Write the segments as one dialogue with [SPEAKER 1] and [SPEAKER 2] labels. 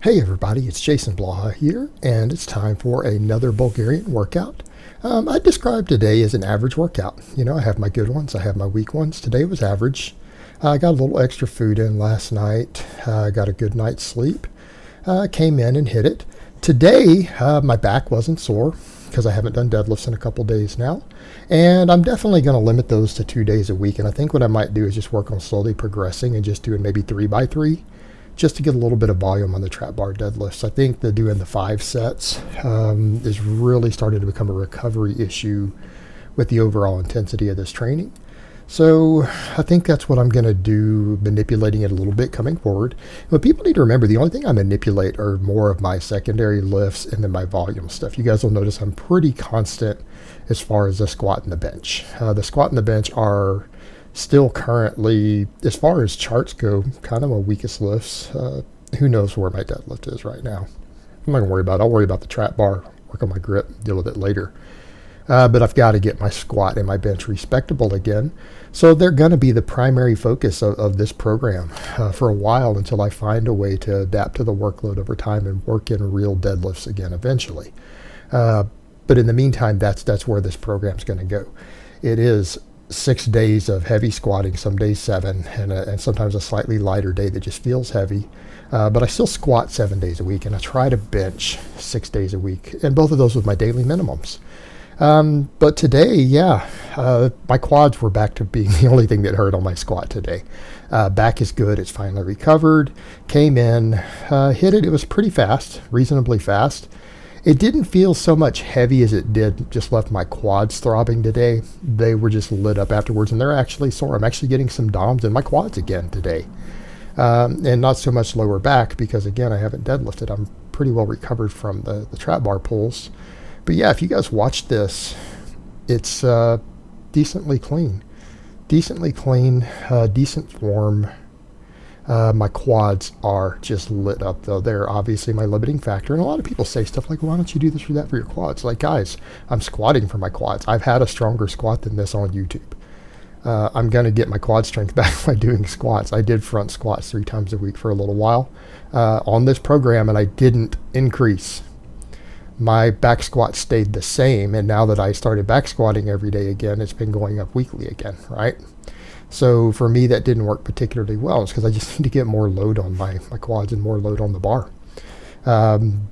[SPEAKER 1] Hey everybody, it's Jason Blaha here, and it's time for another Bulgarian workout. I describe today as an average workout. I have my good ones, I have my weak ones. Today was average. I got a little extra food in last night, got a good night's sleep, came in and hit it. Today, my back wasn't sore because I haven't done deadlifts in a couple days now, and I'm definitely going to limit those to 2 days a week. And I think what I might do is just work on slowly progressing and just doing maybe 3x3. Just to get a little bit of volume on the trap bar deadlifts. I think that doing the 5 sets is really starting to become a recovery issue with the overall intensity of this training. So I think that's what I'm going to do, manipulating it a little bit coming forward. But people need to remember, the only thing I manipulate are more of my secondary lifts and then my volume stuff. You guys will notice I'm pretty constant as far as the squat and the bench. The squat and the bench are still currently, as far as charts go, kind of my weakest lifts. Who knows where my deadlift is right now. I'm not going to worry about it. I'll worry about the trap bar, work on my grip, deal with it later. But I've got to get my squat and my bench respectable again. So they're going to be the primary focus of this program for a while until I find a way to adapt to the workload over time and work in real deadlifts again eventually. But in the meantime, that's where this program's going to go. It is 6 days of heavy squatting, some days 7, and sometimes a slightly lighter day that just feels heavy. But I still squat 7 days a week, and I try to bench 6 days a week, and both of those with my daily minimums. But today, my quads were back to being the only thing that hurt on my squat today. Back is good. It's finally recovered. Came in, hit it. It was pretty fast, reasonably fast. It didn't feel so much heavy as it did just left my quads throbbing today. They were just lit up afterwards, and they're actually sore. I'm actually getting some DOMs in my quads again today. And not so much lower back because, again, I haven't deadlifted. I'm pretty well recovered from the trap bar pulls. But, yeah, if you guys watch this, it's decently clean. Decently clean, decent form. My quads are just lit up, though. They're obviously my limiting factor. And a lot of people say stuff like, why don't you do this or that for your quads? Like, guys, I'm squatting for my quads. I've had a stronger squat than this on YouTube. I'm going to get my quad strength back by doing squats. I did front squats 3 times a week for a little while on this program, and I didn't increase. My back squat stayed the same, and now that I started back squatting every day again, it's been going up weekly again, right? So for me, that didn't work particularly well. It's because I just need to get more load on my quads and more load on the bar.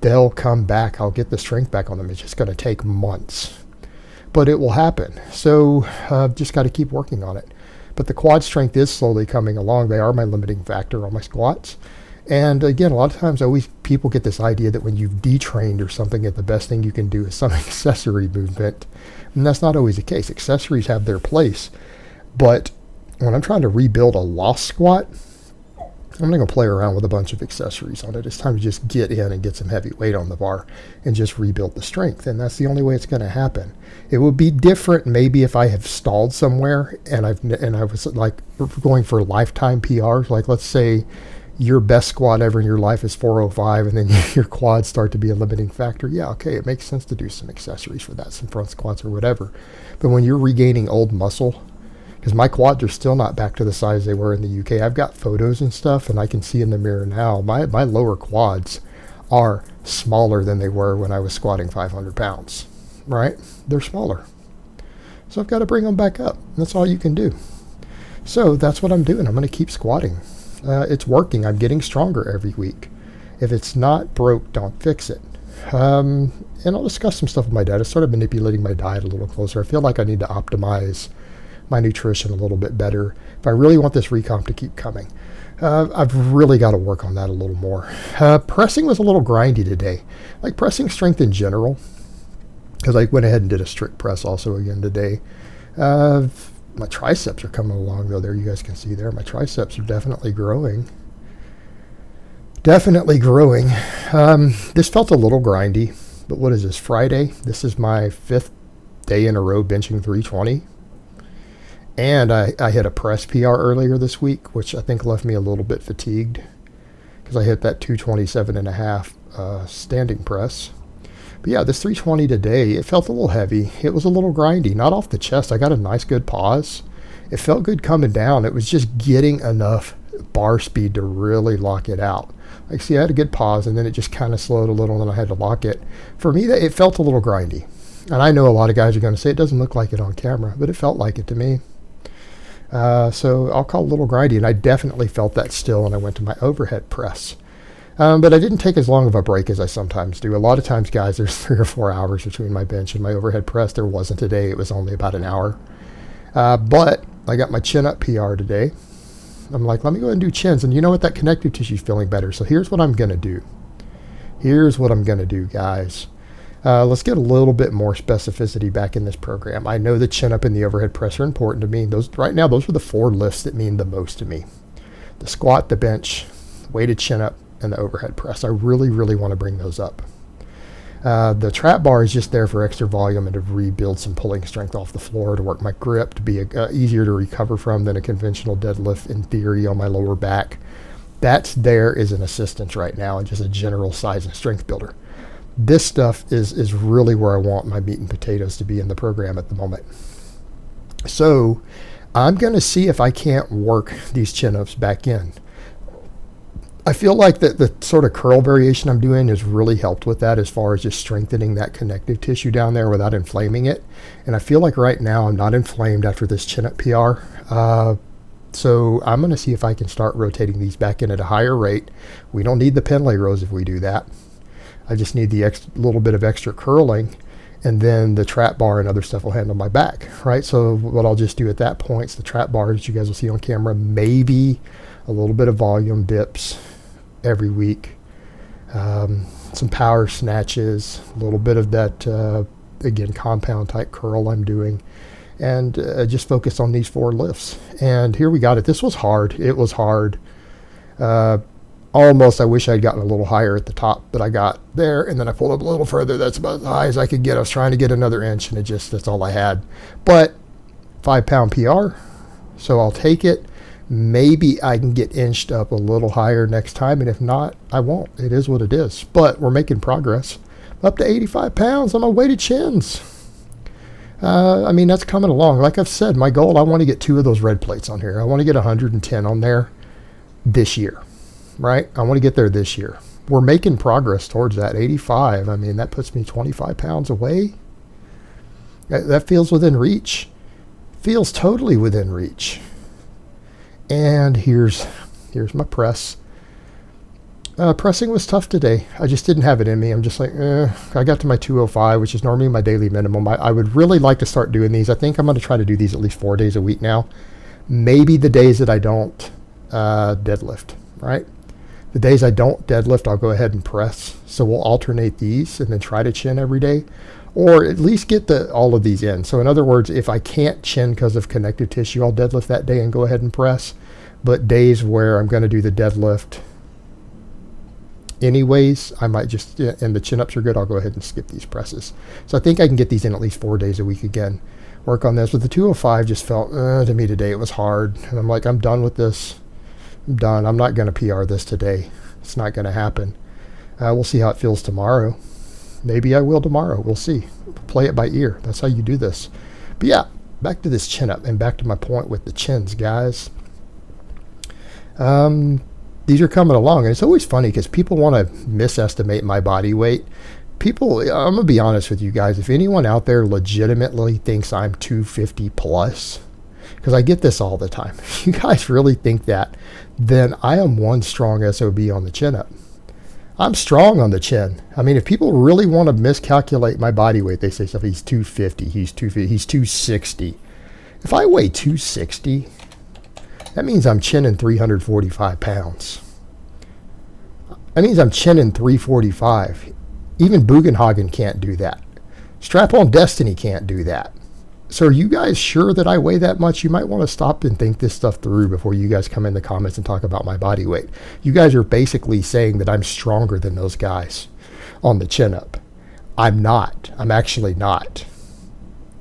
[SPEAKER 1] They'll come back. I'll get the strength back on them. It's just going to take months. But it will happen. So I've just got to keep working on it. But the quad strength is slowly coming along. They are my limiting factor on my squats. And again, a lot of times people get this idea that when you've detrained or something, that the best thing you can do is some accessory movement. And that's not always the case. Accessories have their place. But when I'm trying to rebuild a lost squat, I'm not going to play around with a bunch of accessories on it. It's time to just get in and get some heavy weight on the bar and just rebuild the strength. And that's the only way it's going to happen. It would be different maybe if I have stalled somewhere and I was like going for lifetime PRs. Like, let's say your best squat ever in your life is 405, and then your quads start to be a limiting factor. Yeah, okay, it makes sense to do some accessories for that, some front squats or whatever. But when you're regaining old muscle, because my quads are still not back to the size they were in the UK. I've got photos and stuff, and I can see in the mirror now, my lower quads are smaller than they were when I was squatting 500 pounds, right? They're smaller. So I've got to bring them back up. That's all you can do. So that's what I'm doing. I'm going to keep squatting. It's working. I'm getting stronger every week. If it's not broke, don't fix it. And I'll discuss some stuff with my dad. I started manipulating my diet a little closer. I feel like I need to optimize my nutrition a little bit better if I really want this recomp to keep coming. I've really got to work on that a little more. Pressing was a little grindy today, like pressing strength in general, because I went ahead and did a strict press also again today. My triceps are coming along, though. There, you guys can see there, my triceps are definitely growing. This felt a little grindy, but what is this, Friday? This is my 5th day in a row benching 320. And I hit a press PR earlier this week, which I think left me a little bit fatigued because I hit that 227.5 standing press. But yeah, this 320 today, it felt a little heavy. It was a little grindy, not off the chest. I got a nice good pause. It felt good coming down. It was just getting enough bar speed to really lock it out. Like, see, I had a good pause, and then it just kind of slowed a little, and then I had to lock it. For me, it felt a little grindy. And I know a lot of guys are going to say it doesn't look like it on camera, but it felt like it to me. So I'll call it a little grindy, and I definitely felt that still when I went to my overhead press. But I didn't take as long of a break as I sometimes do. A lot of times, guys, there's 3 or 4 hours between my bench and my overhead press. There wasn't today. It was only about an hour. But I got my chin up PR today. I'm like, let me go ahead and do chins. And you know what? That connective tissue is feeling better. So here's what I'm going to do. Here's what I'm going to do, guys. Let's get a little bit more specificity back in this program. I know the chin up and the overhead press are important to me. Right now, those are the 4 lifts that mean the most to me. The squat, the bench, weighted chin up, and the overhead press. I really, really want to bring those up. The trap bar is just there for extra volume and to rebuild some pulling strength off the floor, to work my grip, to be easier to recover from than a conventional deadlift in theory on my lower back. That's there as an assistance right now and just a general size and strength builder. This stuff is really where I want my meat and potatoes to be in the program at the moment. So I'm going to see if I can't work these chin-ups back in. I feel like the sort of curl variation I'm doing has really helped with that as far as just strengthening that connective tissue down there without inflaming it. And I feel like right now I'm not inflamed after this chin-up PR. So I'm going to see if I can start rotating these back in at a higher rate. We don't need the Pendlay rows if we do that. I just need the little bit of extra curling, and then the trap bar and other stuff will handle my back, right? So what I'll just do at that point is the trap bars you guys will see on camera, maybe a little bit of volume dips every week, some power snatches, a little bit of that, again, compound type curl I'm doing, and just focus on these 4 lifts. And here we got it. This was hard. It was hard. Almost, I wish I'd gotten a little higher at the top, but I got there, and then I pulled up a little further. That's about as high as I could get. I was trying to get another inch, and that's all I had. But 5-pound PR, so I'll take it. Maybe I can get inched up a little higher next time, and if not, I won't. It is what it is. But we're making progress. Up to 85 pounds on my weighted chins. I mean, that's coming along. Like I've said, my goal, I want to get 2 of those red plates on here. I want to get 110 on there this year, right? I want to get there this year. We're making progress towards that. 85, I mean, that puts me 25 pounds away. That feels within reach. Feels totally within reach. And here's my press. Pressing was tough today. I just didn't have it in me. I'm just like, I got to my 205, which is normally my daily minimum. I would really like to start doing these. I think I'm going to try to do these at least 4 days a week now. Maybe the days that I don't deadlift, right? The days I don't deadlift, I'll go ahead and press. So we'll alternate these and then try to chin every day, or at least get all of these in. So in other words, if I can't chin because of connective tissue, I'll deadlift that day and go ahead and press. But days where I'm going to do the deadlift anyways, I might just, and the chin-ups are good, I'll go ahead and skip these presses. So I think I can get these in at least 4 days a week again. Work on this. But the 205 just felt, to me today, it was hard. And I'm like, I'm done with this. I'm done. I'm not going to PR this today. It's not going to happen. We'll see how it feels tomorrow. Maybe I will tomorrow. We'll see. Play it by ear. That's how you do this. But yeah, back to this chin up and back to my point with the chins, guys. These are coming along, and it's always funny because people want to misestimate my body weight. People, I'm gonna be honest with you guys, if anyone out there legitimately thinks I'm 250 plus, because I get this all the time, if you guys really think that, then I am one strong SOB on the chin up. I'm strong on the chin. I mean, if people really want to miscalculate my body weight, they say stuff, he's 250, he's 250, he's 260. If I weigh 260, that means I'm chinning 345 pounds. That means I'm chinning 345. Even Bugenhagen can't do that. Strap-on Destiny can't do that. So are you guys sure that I weigh that much? You might want to stop and think this stuff through before you guys come in the comments and talk about my body weight. You guys are basically saying that I'm stronger than those guys on the chin-up. I'm not. I'm actually not.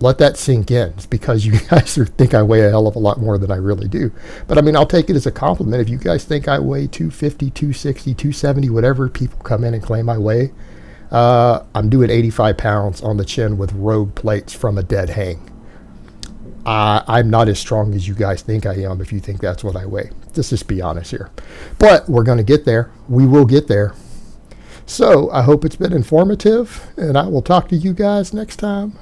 [SPEAKER 1] Let that sink in. It's because you guys think I weigh a hell of a lot more than I really do. But I mean, I'll take it as a compliment. If you guys think I weigh 250, 260, 270, whatever people come in and claim I weigh, I'm doing 85 pounds on the chin with rogue plates from a dead hang. I'm not as strong as you guys think I am if you think that's what I weigh. Let's just be honest here. But we're going to get there. We will get there. So I hope it's been informative, and I will talk to you guys next time.